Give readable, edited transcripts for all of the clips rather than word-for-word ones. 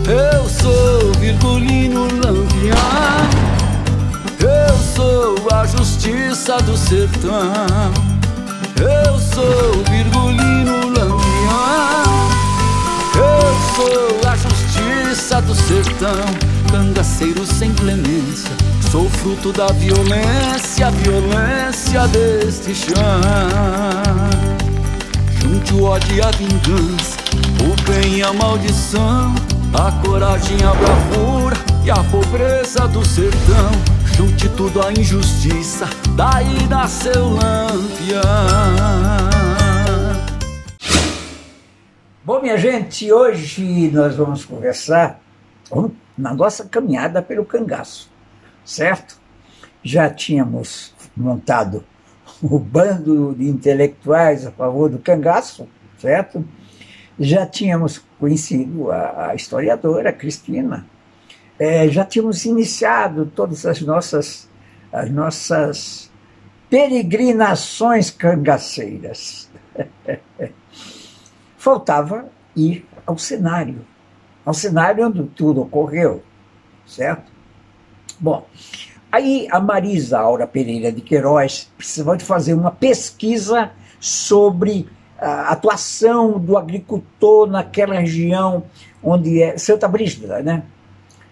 Eu sou Virgulino Lampião, eu sou a justiça do sertão. Eu sou Virgulino Lampião, eu sou a justiça do sertão. Cangaceiro sem clemência, sou fruto da violência, a violência deste chão. Junte o ódio e a vingança, o bem e a maldição, a coragem, a bravura e a pobreza do sertão. Junte tudo a injustiça, daí nasceu Lampião. Bom, minha gente, hoje nós vamos conversar na nossa caminhada pelo cangaço, certo? Já tínhamos montado o bando de intelectuais a favor do cangaço, certo? Já tínhamos conhecido a historiadora Cristina, já tínhamos iniciado todas as nossas peregrinações cangaceiras. Faltava ir ao cenário onde tudo ocorreu, certo? Bom, aí a Maria Isaura Pereira de Queiroz precisava de fazer uma pesquisa sobre a atuação do agricultor naquela região onde é Santa Brígida, né?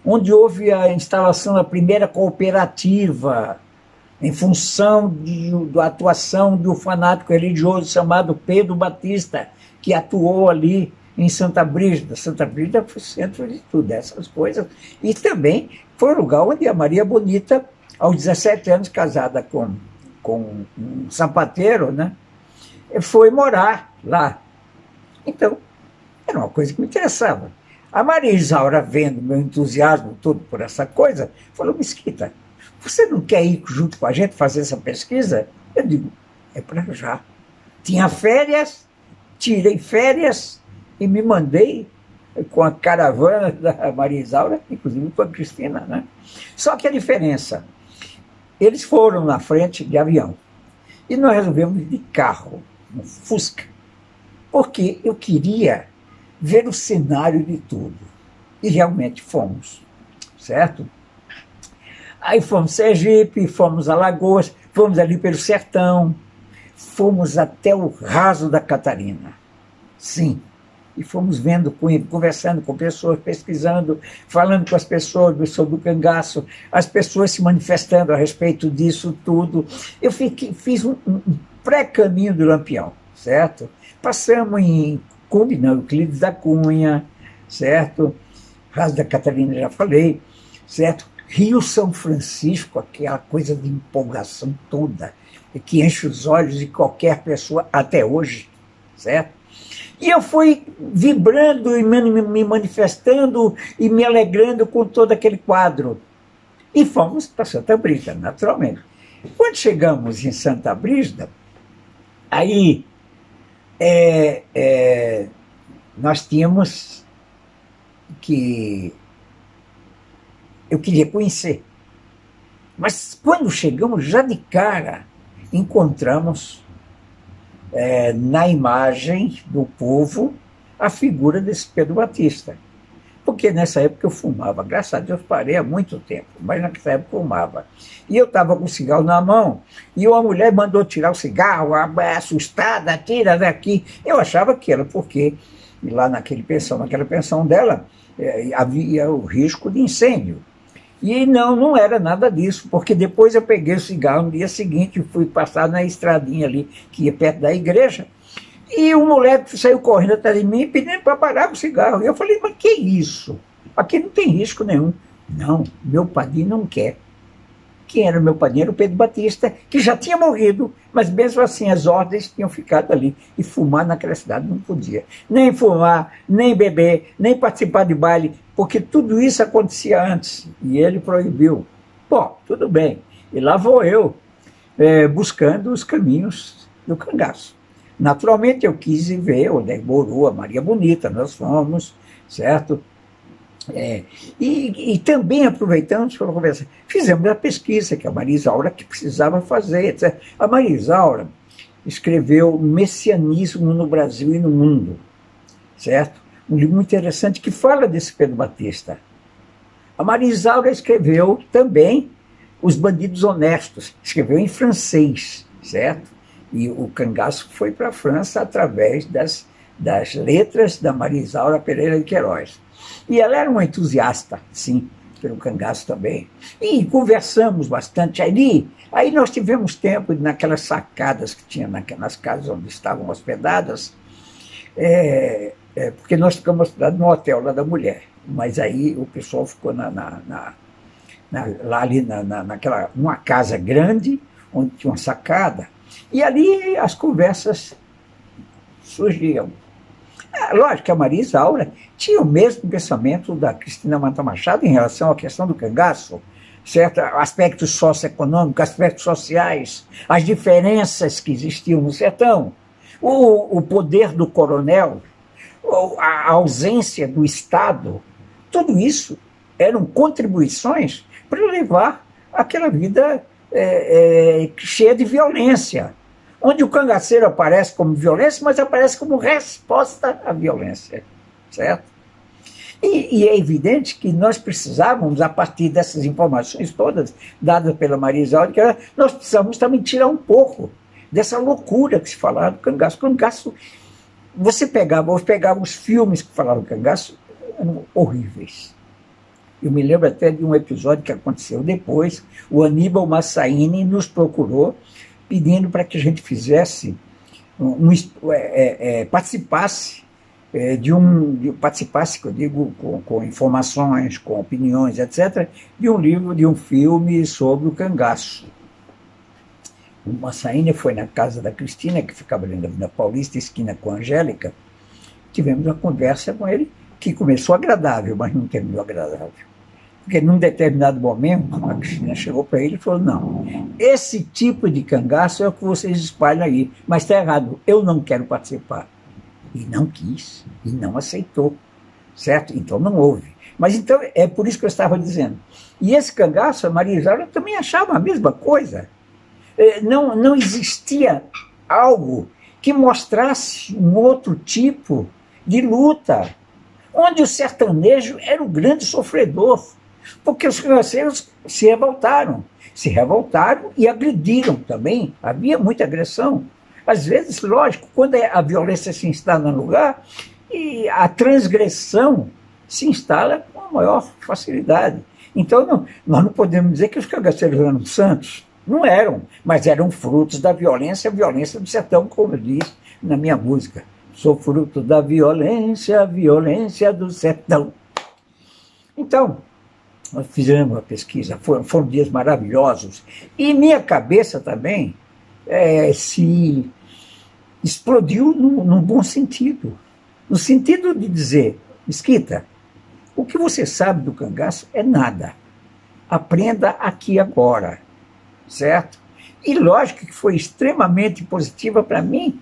Onde houve a instalação da primeira cooperativa em função da atuação de um fanático religioso chamado Pedro Batista, que atuou ali em Santa Brígida. Santa Brígida foi o centro de tudo, essas coisas. E também foi o lugar onde a Maria Bonita, aos 17 anos, casada com um sapateiro, né, foi morar lá. Então, era uma coisa que me interessava. A Maria Isaura, vendo meu entusiasmo todo por essa coisa, falou: Mesquita, você não quer ir junto com a gente fazer essa pesquisa? Eu digo: é para já. Tinha férias, tirei férias e me mandei com a caravana da Maria Isaura, inclusive com a Cristina, né? Só que a diferença, eles foram na frente de avião e nós resolvemos ir de carro, no Fusca, porque eu queria ver o cenário de tudo. E realmente fomos, certo? Aí fomos Sergipe, fomos Alagoas, fomos ali pelo sertão, fomos até o raso da Catarina. Sim. E fomos vendo, conversando com pessoas, pesquisando, falando com as pessoas sobre o cangaço, as pessoas se manifestando a respeito disso tudo. Eu fiz um pré-caminho do Lampião, certo? Passamos em Cumbe, não, Euclides da Cunha, certo? Raso da Catarina, já falei, certo? Rio São Francisco, aquela coisa de empolgação toda, que enche os olhos de qualquer pessoa até hoje, certo? E eu fui vibrando e me manifestando e me alegrando com todo aquele quadro. E fomos para Santa Brígida, naturalmente. Quando chegamos em Santa Brígida, aí nós tínhamos que... Eu queria conhecer. Mas quando chegamos, já de cara, encontramos... na imagem do povo, a figura desse Pedro Batista. Porque nessa época eu fumava, graças a Deus parei há muito tempo, mas nessa época eu fumava. E eu estava com o cigarro na mão, e uma mulher mandou tirar o cigarro, assustada, tira daqui. Eu achava que era porque lá naquela pensão dela, havia o risco de incêndio. E não era nada disso, porque depois eu peguei o cigarro no dia seguinte e fui passar na estradinha ali, que ia perto da igreja, e o moleque saiu correndo atrás de mim pedindo para parar o cigarro. E eu falei: mas que isso? Aqui não tem risco nenhum. Não, meu padrinho não quer. Quem era o meu padrinho? Era o Pedro Batista, que já tinha morrido, mas mesmo assim as ordens tinham ficado ali. E fumar naquela cidade não podia. Nem fumar, nem beber, nem participar de baile, porque tudo isso acontecia antes, e ele proibiu. Bom, tudo bem. E lá vou eu, buscando os caminhos do cangaço. Naturalmente eu quis ir ver o Demorou, a Maria Bonita, nós fomos, certo? E também aproveitamos para conversar. Fizemos a pesquisa que a Maria Isaura que precisava fazer, etc. A Maria Isaura escreveu Messianismo no Brasil e no Mundo, certo? um livro muito interessante que fala desse Pedro Batista. A Maria Isaura escreveu também Os Bandidos Honestos, escreveu em francês, certo? E o Cangaço foi para a França através das letras da Maria Isaura Pereira de Queiroz. E ela era uma entusiasta, sim, pelo Cangaço também. E conversamos bastante ali. Aí nós tivemos tempo, naquelas sacadas que tinha nas casas onde estavam hospedadas, porque nós ficamos hospedados no hotel lá da mulher. Mas aí o pessoal ficou lá ali numa casa grande, onde tinha uma sacada, e ali as conversas surgiam. Lógico que a Maria Isaura tinha o mesmo pensamento da Cristina Mata Machado em relação à questão do cangaço, certo? Aspectos socioeconômicos, aspectos sociais, as diferenças que existiam no sertão, o poder do coronel, a ausência do Estado, tudo isso eram contribuições para levar aquela vida cheia de violência, onde o cangaceiro aparece como violência, mas aparece como resposta à violência, certo? E é evidente que nós precisávamos, a partir dessas informações todas dadas pela Maria Isaura, nós precisávamos também tirar um pouco dessa loucura que se falava do cangaço. O cangaço, você pegava os filmes que falavam do cangaço, eram horríveis. Eu me lembro até de um episódio que aconteceu depois. O Aníbal Massaini nos procurou pedindo para que a gente fizesse, participasse, que eu digo, com informações, com opiniões, etc., de um livro, de um filme sobre o cangaço. O Massaini foi na casa da Cristina, que ficava ali na Avenida Paulista, esquina com a Angélica. Tivemos uma conversa com ele, que começou agradável, mas não terminou agradável. Porque num determinado momento, a Cristina chegou para ele e falou: não, esse tipo de cangaço é o que vocês espalham aí, mas está errado, eu não quero participar. E não quis, e não aceitou, certo? Então não houve. Mas então é por isso que eu estava dizendo. E esse cangaço, a Maria Isaura também achava a mesma coisa. Não existia algo que mostrasse um outro tipo de luta, onde o sertanejo era o grande sofredor, porque os cangaceiros se revoltaram e agrediram também, havia muita agressão. Às vezes, lógico, quando a violência se instala no lugar, e a transgressão se instala com a maior facilidade. Então, nós não podemos dizer que os cangaceiros eram santos. Não eram, mas eram frutos da violência, a violência do sertão, como eu disse na minha música. Sou fruto da violência, a violência do sertão. Então, nós fizemos uma pesquisa, foram dias maravilhosos, e minha cabeça também se explodiu num bom sentido. No sentido de dizer: Mesquita, o que você sabe do cangaço é nada. Aprenda aqui agora, certo? E lógico que foi extremamente positiva para mim,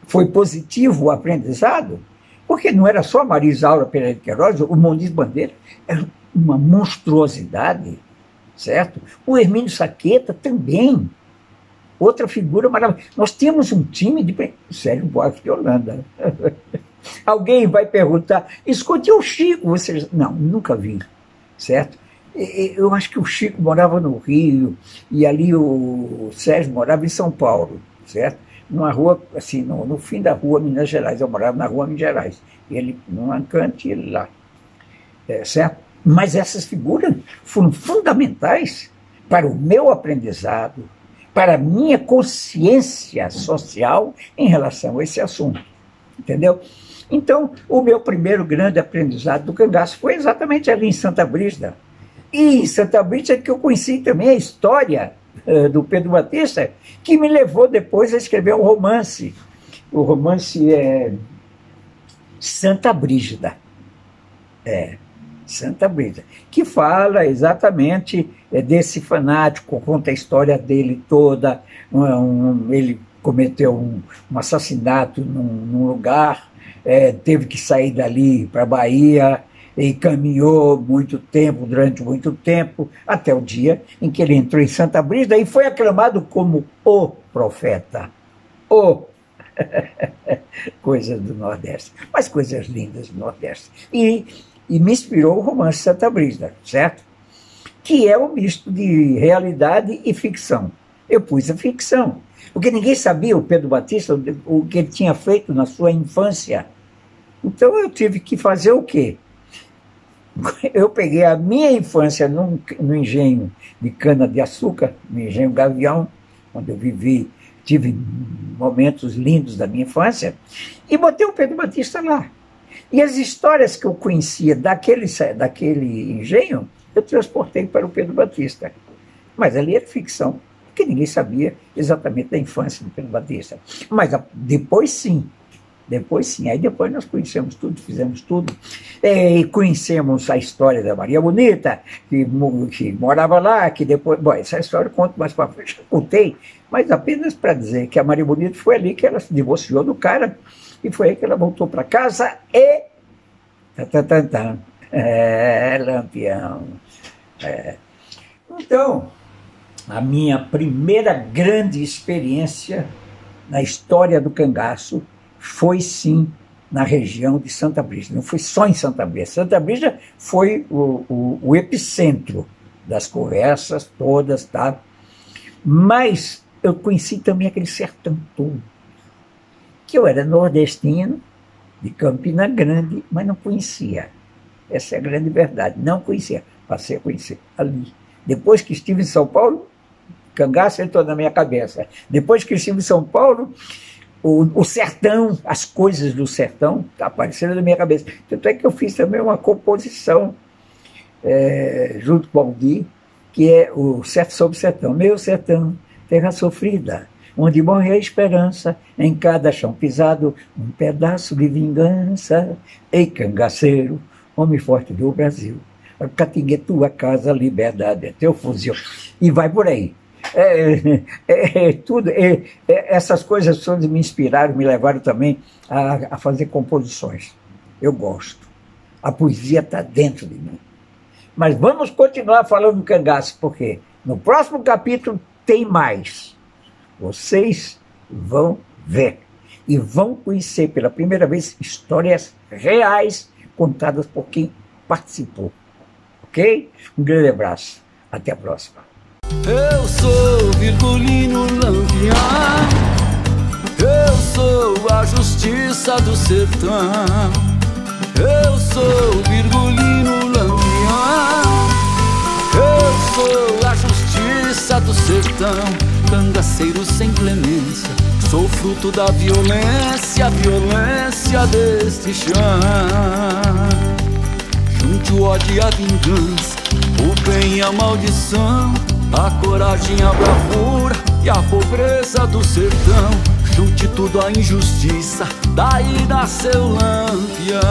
foi positivo o aprendizado, porque não era só a Maria Isaura Pereira de Queiroz, o Muniz Bandeira era uma monstruosidade, certo? O Hermínio Saqueta também, outra figura maravilhosa. Nós tínhamos um time de Sérgio Buarque de Holanda. Alguém vai perguntar: escute o Chico, você... Não, nunca vi, certo? Eu acho que o Chico morava no Rio, e ali o Sérgio morava em São Paulo, certo? Numa rua, assim, no fim da rua Minas Gerais. Eu morava na rua Minas Gerais. Ele num cante e ele lá. Certo? Mas essas figuras foram fundamentais para o meu aprendizado, para a minha consciência social em relação a esse assunto. Entendeu? Então, o meu primeiro grande aprendizado do cangaço foi exatamente ali em Santa Brígida. E em Santa Brígida é que eu conheci também a história do Pedro Batista, que me levou depois a escrever um romance. O romance é Santa Brígida. Santa Brígida, que fala exatamente desse fanático, conta a história dele toda. Ele cometeu um assassinato num lugar, teve que sair dali para a Bahia, e caminhou durante muito tempo, até o dia em que ele entrou em Santa Brígida e foi aclamado como o profeta. Coisas do Nordeste, mas coisas lindas do Nordeste. E me inspirou o romance Santa Brígida, certo? Que é um misto de realidade e ficção. Eu pus a ficção, porque ninguém sabia, o Pedro Batista, o que ele tinha feito na sua infância. Então eu tive que fazer o quê? Eu peguei a minha infância no engenho de cana-de-açúcar, no engenho Gavião, onde eu vivi, tive momentos lindos da minha infância, e botei o Pedro Batista lá. E as histórias que eu conhecia daquele engenho, eu transportei para o Pedro Batista. Mas ali era ficção, porque ninguém sabia exatamente da infância do Pedro Batista. Mas depois sim. Aí depois nós conhecemos tudo, fizemos tudo. E conhecemos a história da Maria Bonita, que morava lá, que depois... Bom, essa história eu conto mais para frente, já contei, mas apenas para dizer que a Maria Bonita foi ali que ela se divorciou do cara, e foi aí que ela voltou para casa e... Lampião. Então, a minha primeira grande experiência na história do cangaço foi sim na região de Santa Brígida, não foi só em Santa Brígida. Santa Brígida foi o epicentro das conversas todas, tá? Mas eu conheci também aquele sertão todo, que eu era nordestino, de Campina Grande, mas não conhecia. Essa é a grande verdade, não conhecia. Passei a conhecer ali. Depois que estive em São Paulo, cangaço entrou na minha cabeça. Depois que estive em São Paulo, o sertão, as coisas do sertão apareceram na minha cabeça. Tanto é que eu fiz também uma composição junto com o Aldir, que é o Certo sobre o Sertão. Meu sertão, terra sofrida, onde morre a esperança, em cada chão pisado, um pedaço de vingança. Ei, cangaceiro, homem forte do Brasil, a Catinga é tua casa, a liberdade é teu fuzil. E vai por aí. Tudo, essas coisas todas me inspiraram, me levaram também a fazer composições. Eu gosto. A poesia está dentro de mim. Mas vamos continuar falando do cangaço, porque no próximo capítulo tem mais. Vocês vão ver e vão conhecer pela primeira vez histórias reais contadas por quem participou. Ok? Um grande abraço. Até a próxima. Eu sou Virgulino Lampião, eu sou a justiça do sertão. Eu sou Virgulino Lampião, eu sou a justiça do sertão. Cangaceiro sem clemência, sou fruto da violência, violência deste chão. Junte o ódio e a vingança, o bem e a maldição, a coragem, a bravura e a pobreza do sertão. Junte tudo a injustiça, daí nasceu Lampião.